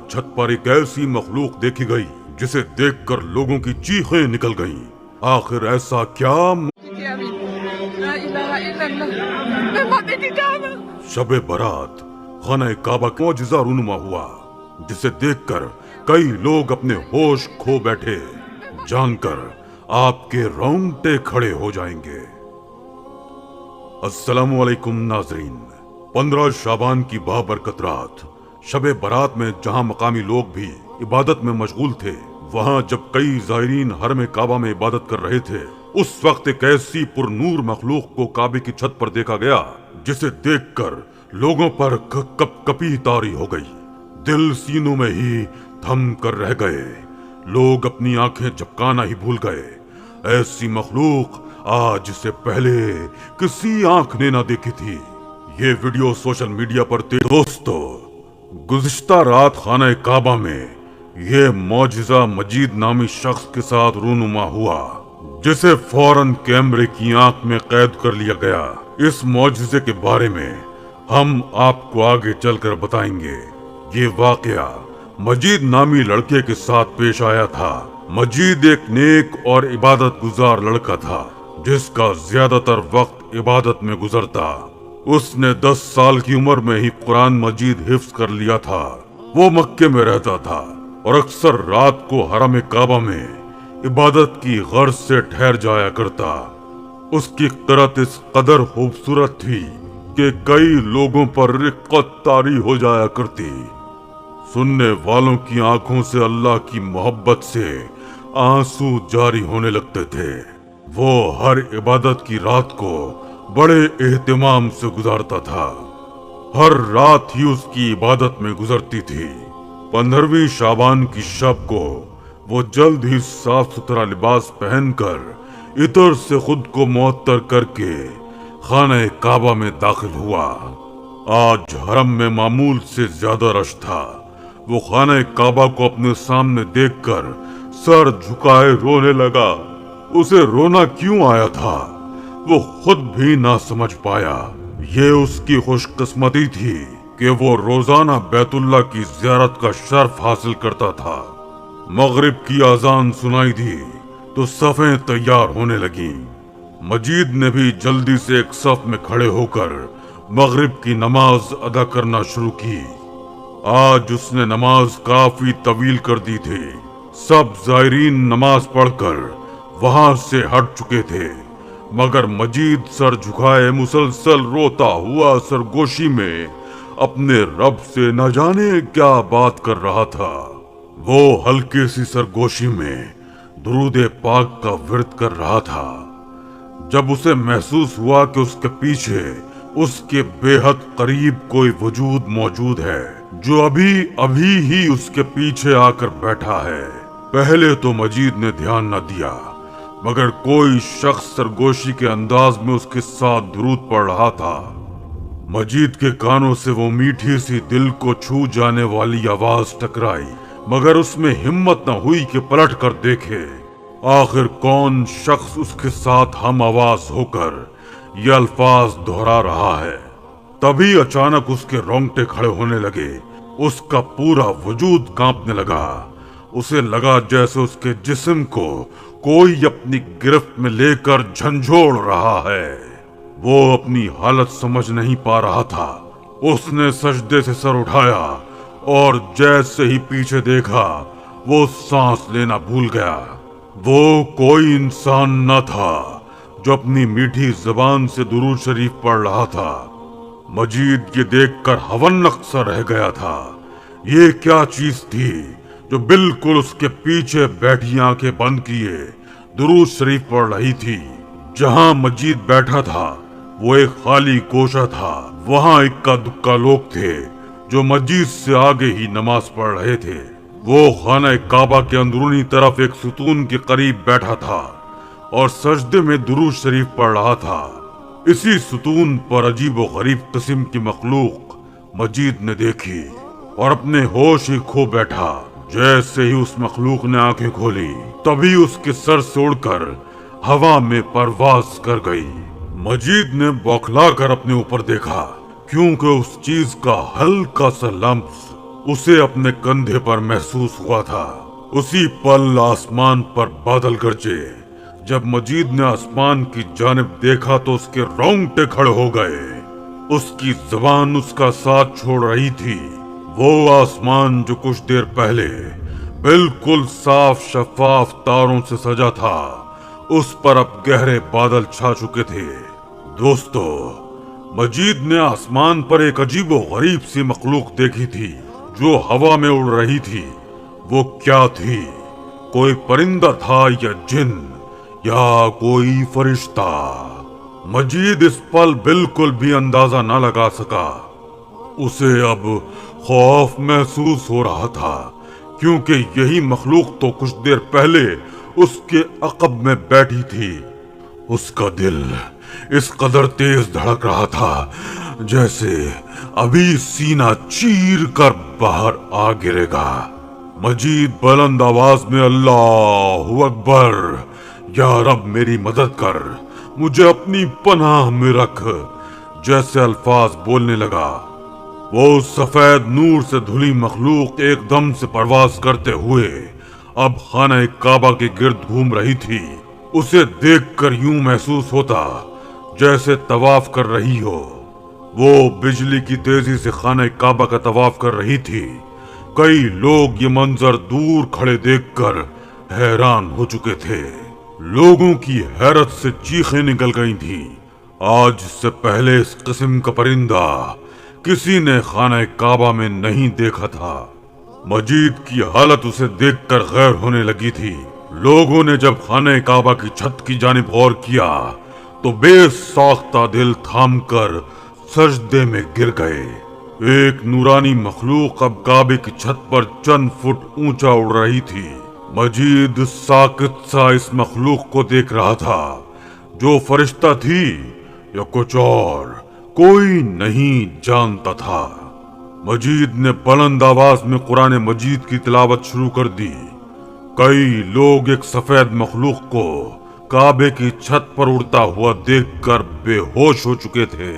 छत पर एक ऐसी मखलूक देखी गई जिसे देखकर लोगों की चीखें निकल गईं। आखिर ऐसा क्या? शबे बारात खाना काबा का मौजिज़ा रूनुमा हुआ, जिसे देखकर कई लोग अपने होश खो बैठे, जानकर आपके रोंगटे खड़े हो जाएंगे। अस्सलामु अलैकुम नाज़रीन। 15 शाबान की बाबरकत रात शबे बारात में जहां मकामी लोग भी इबादत में मशगूल थे, वहां जब कई ज़ायरीन हरम काबा में इबादत कर रहे थे, उस वक्त एक ऐसी पुरनूर मखलूक को काबे की छत पर देखा गया जिसे देखकर लोगों पर कपकपी तारी हो गई। दिल सीनों में ही थम कर रह गए, लोग अपनी आंखें झपकाना ही भूल गए। ऐसी मखलूक आज से पहले किसी आंख ने ना देखी थी। ये वीडियो सोशल मीडिया पर दोस्तों, गुज़िश्ता रात खाना काबा में ये मौजिज़ा मजीद नामी शख्स के साथ रूनुमा हुआ, जिसे फौरन कैमरे की आंख में कैद कर लिया गया। इस मौजिज़े के बारे में हम आपको आगे चलकर बताएंगे। ये वाकया मजीद नामी लड़के के साथ पेश आया था। मजीद एक नेक और इबादत गुजार लड़का था जिसका ज्यादातर वक्त इबादत में गुजरता। उसने 10 साल की उम्र में ही कुरान मजीद हिफ्ज कर लिया था। वो मक्के में रहता था और अक्सर रात को हरम काबा में इबादत की गर्ज से ठहर जाया करता। उसकी क़िरात इस कदर खूबसूरत थी कि कई लोगों पर रिक्कत तारी हो जाया करती। सुनने वालों की आंखों से अल्लाह की मोहब्बत से आंसू जारी होने लगते थे। वो हर इबादत की रात को बड़े एहतिमाम से गुजारता था। हर रात ही उसकी इबादत में गुजरती थी। 15वीं शाबान की शब को वो जल्द ही साफ सुथरा लिबास पहनकर इतर से खुद को मुअत्तर करके खाना काबा में दाखिल हुआ। आज हरम में मामूल से ज्यादा रश था। वो खाना काबा को अपने सामने देखकर सर झुकाए रोने लगा। उसे रोना क्यों आया था वो खुद भी ना समझ पाया। ये उसकी खुशकिस्मती थी कि वो रोजाना बैतुल्लाह की ज़ियारत का शर्फ हासिल करता था। मगरिब की अजान सुनाई दी तो सफ़ें तैयार होने लगी। मजीद ने भी जल्दी से एक सफ में खड़े होकर मगरिब की नमाज अदा करना शुरू की। आज उसने नमाज काफी तवील कर दी थी। सब ज़ायरीन नमाज पढ़कर वहां से हट चुके थे, मगर मजीद सर झुकाए मुसलसल रोता हुआ सरगोशी में अपने रब से न जाने क्या बात कर रहा था। वो हल्की सी सरगोशी में दुरूद पाक का विर्द कर रहा था जब उसे महसूस हुआ कि उसके पीछे उसके बेहद करीब कोई वजूद मौजूद है जो अभी अभी ही उसके पीछे आकर बैठा है। पहले तो मजीद ने ध्यान न दिया, मगर कोई शख्स सरगोशी के अंदाज में उसके साथ दुरूद पढ़ रहा था। मजीद के कानों से वो मीठी सी दिल को छू जाने वाली आवाज टकराई, मगर उसमें हिम्मत न हुई कि पलट कर देखे आखिर कौन शख्स उसके साथ हम आवाज होकर ये अल्फाज दोहरा रहा है। तभी अचानक उसके रोंगटे खड़े होने लगे। उसका पूरा वजूद कांपने लगा। उसे लगा जैसे उसके जिस्म को कोई अपनी गिरफ्त में लेकर झंझोड़ रहा है। वो अपनी हालत समझ नहीं पा रहा था। उसने सजदे से सर उठाया और जैसे ही पीछे देखा वो सांस लेना भूल गया। वो कोई इंसान न था जो अपनी मीठी जबान से दुरूद शरीफ पढ़ रहा था। मजीद ये देखकर हवन्नक सा रह गया था। ये क्या चीज थी जो बिल्कुल उसके पीछे बैठी आंखें बंद किए दुरूद शरीफ पढ़ रही थी। जहां मजीद बैठा था वो एक खाली कोशा था। वहां इक्का दुक्का लोग थे जो मजीद से आगे ही नमाज पढ़ रहे थे। वो खाना काबा के अंदरूनी तरफ एक सुतून के करीब बैठा था और सजदे में दुरूद शरीफ पढ़ रहा था। इसी सुतून पर अजीब व गरीब किस्म की मखलूक मजीद ने देखी और अपने होश ही खो बैठा। जैसे ही उस मखलूक ने आंखें खोली, तभी उसके सर से उड़कर हवा में परवाज कर गई। मजीद ने बौखला कर अपने ऊपर देखा, क्योंकि उस चीज का हल्का सा लम्स उसे अपने कंधे पर महसूस हुआ था। उसी पल आसमान पर बादल गरजे। जब मजीद ने आसमान की जानिब देखा तो उसके रोंगटे खड़े हो गए। उसकी जुबान उसका साथ छोड़ रही थी। वो आसमान जो कुछ देर पहले बिल्कुल साफ शफाफ तारों से सजा था, उस पर अब गहरे बादल छा चुके थे। दोस्तों, मजीद ने आसमान पर एक अजीबो गरीब सी मखलूक देखी थी जो हवा में उड़ रही थी। वो क्या थी? कोई परिंदा था या जिन या कोई फरिश्ता? मजीद इस पल बिल्कुल भी अंदाजा न लगा सका। उसे अब खौफ महसूस हो रहा था, क्योंकि यही मखलूक तो कुछ देर पहले उसके अक़ब में बैठी थी। उसका दिल इस कदर तेज धड़क रहा था जैसे अभी सीना चीर कर बाहर आ गिरेगा। मजीद बुलंद आवाज में अल्लाहु अकबर, या रब मेरी मदद कर, मुझे अपनी पनाह में रख, जैसे अल्फाज बोलने लगा। वो सफेद नूर से धुली मखलूक एकदम से परवाज करते हुए अब खाना काबा के गिर्द घूम रही थी। उसे देखकर यूं महसूस होता जैसे तवाफ कर रही हो। वो बिजली की तेजी से खाना काबा का तवाफ कर रही थी। कई लोग ये मंजर दूर खड़े देखकर हैरान हो चुके थे। लोगों की हैरत से चीखें निकल गई थी। आज से पहले इस किस्म का परिंदा किसी ने खाना काबा में नहीं देखा था। मजीद की हालत उसे देखकर गैर होने लगी थी। लोगों ने जब खाना काबा की छत की जानिब गौर किया तो बेसाख्ता दिल थामकर सजदे में गिर गए। एक नूरानी मखलूक अब काबे की छत पर चंद फुट ऊंचा उड़ रही थी। मजीद साकित सा इस मखलूक को देख रहा था। जो फरिश्ता थी या कुछ और, कोई नहीं जानता था। मजीद ने बुलंद आवाज में कुरान मजीद की तिलावत शुरू कर दी। कई लोग एक सफेद मखलूक को काबे की छत पर उड़ता हुआ देखकर बेहोश हो चुके थे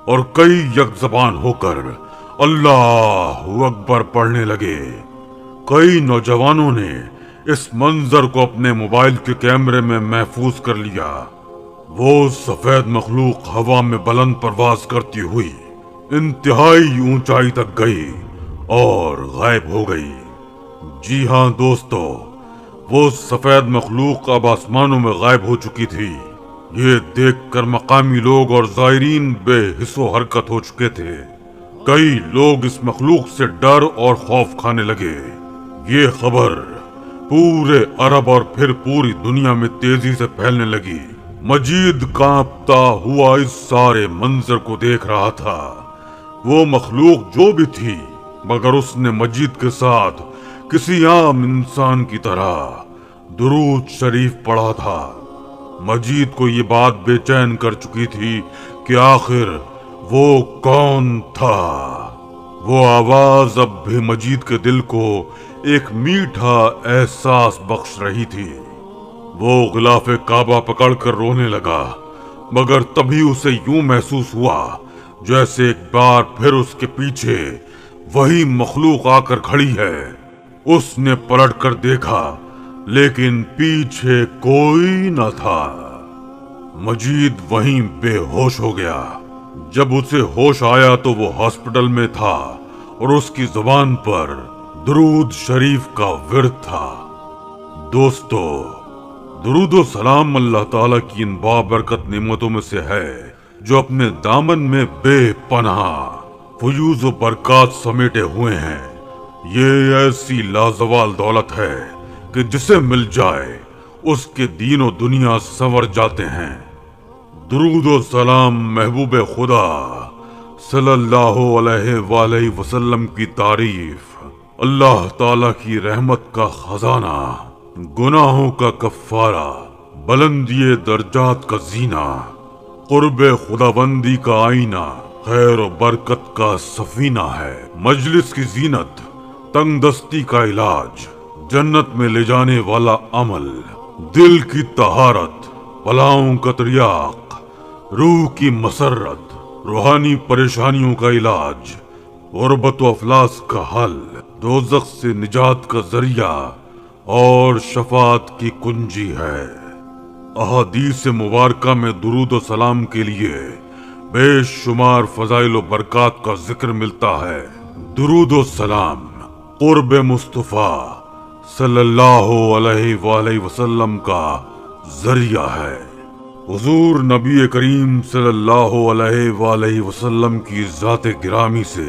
और कई यकजबान होकर अल्लाहु अकबर पढ़ने लगे। कई नौजवानों ने इस मंजर को अपने मोबाइल के कैमरे में महफूज कर लिया। वो सफेद मखलूक हवा में बुलंद परवाज करती हुई इंतहाई ऊंचाई तक गई और गायब हो गई। जी हाँ दोस्तों, वो सफेद मखलूक अब आसमानों में गायब हो चुकी थी। ये देखकर मकामी लोग और ज़ायरीन बेहिस्सो हरकत हो चुके थे। कई लोग इस मखलूक से डर और खौफ खाने लगे। ये खबर पूरे अरब और फिर पूरी दुनिया में तेजी से फैलने लगी। मजीद कांपता हुआ इस सारे मंजर को देख रहा था। वो मखलूक जो भी थी, मगर उसने मजीद के साथ किसी आम इंसान की तरह दुरूद शरीफ पढ़ा था। मजीद को ये बात बेचैन कर चुकी थी कि आखिर वो कौन था। वो आवाज अब भी मजीद के दिल को एक मीठा एहसास बख्श रही थी। वो गिलाफे काबा पकड़कर रोने लगा, मगर तभी उसे यूं महसूस हुआ जैसे एक बार फिर उसके पीछे वही मखलूक आकर खड़ी है। उसने पलट कर देखा, लेकिन पीछे कोई न था। मजीद वहीं बेहोश हो गया। जब उसे होश आया तो वो हॉस्पिटल में था और उसकी जुबान पर दुरूद शरीफ का विर्द था। दोस्तों, दुरूद व सलाम अल्लाह ताला की इन बाबरकत नेमतों में से है जो अपने दामन में बेपनाह फयूज व बरकत समेटे हुए हैं। ये ऐसी लाजवाल दौलत है कि जिसे मिल जाए उसके दीन व दुनिया संवर जाते हैं। दुरूद व सलाम महबूब खुदा सल्लल्लाहु अलैहि वसल्लम की तारीफ, अल्लाह ताला की रहमत का खजाना, गुनाहों का कफ्फारा, बुलंदी दर्जात का जीना, कुर्बे खुदाबंदी का आईना, खैर और बरकत का सफीना है। मजलिस की जीनत, तंगदस्ती का इलाज, जन्नत में ले जाने वाला अमल, दिल की तहारत, बलाओं का त्रियाक, रूह की मसरत, रूहानी परेशानियों का इलाज, غربت و افلاس کا حل، دوزخ سے نجات کا ذریعہ اور شفاعت کی کنجی ہے۔ احادیث مبارکہ میں درود و سلام کے لیے بے شمار فضائل و برکات کا ذکر ملتا ہے۔ درود و سلام قرب مصطفیٰ صلی اللہ علیہ وآلہ وسلم کا ذریعہ ہے۔ حضور نبی کریم صلی اللہ علیہ وآلہ وسلم کی ذات گرامی سے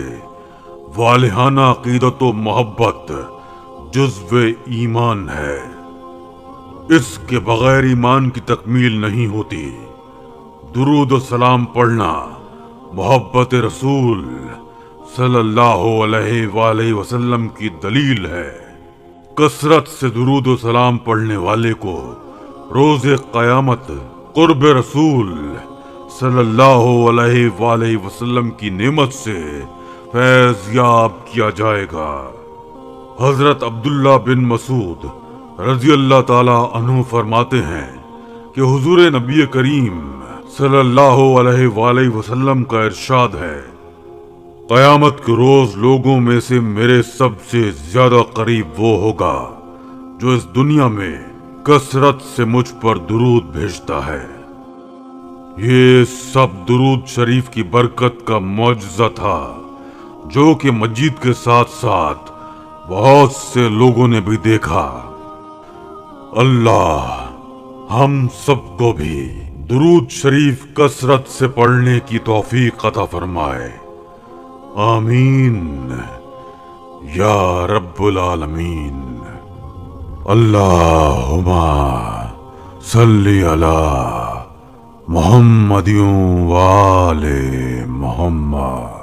والہانہ عقیدت و محبت جزو ایمان ہے۔ اس کے بغیر ایمان کی تکمیل نہیں ہوتی۔ درود و سلام پڑھنا محبت رسول صلی اللہ علیہ وآلہ وسلم کی دلیل ہے۔ کثرت سے درود و سلام پڑھنے والے کو روز قیامت قرب رسول صلی اللہ علیہ وآلہ وسلم کی نعمت سے فیض یاب کیا جائے گا۔ حضرت عبداللہ بن مسعود رضی اللہ تعالی عنہ فرماتے ہیں کہ حضور نبی کریم صلی اللہ علیہ وآلہ وسلم کا ارشاد ہے، قیامت کے روز لوگوں میں سے میرے سب سے زیادہ قریب وہ ہوگا جو اس دنیا میں کثرت سے مجھ پر درود بھیجتا ہے۔ یہ سب درود شریف کی برکت کا معجزہ تھا جو کہ مسجد کے ساتھ ساتھ بہت سے لوگوں نے بھی دیکھا۔ اللہ ہم سب کو بھی درود شریف کثرت سے پڑھنے کی توفیق عطا فرمائے، آمین یا رب العالمین۔ اللہم صلی علی محمد و آل محمد۔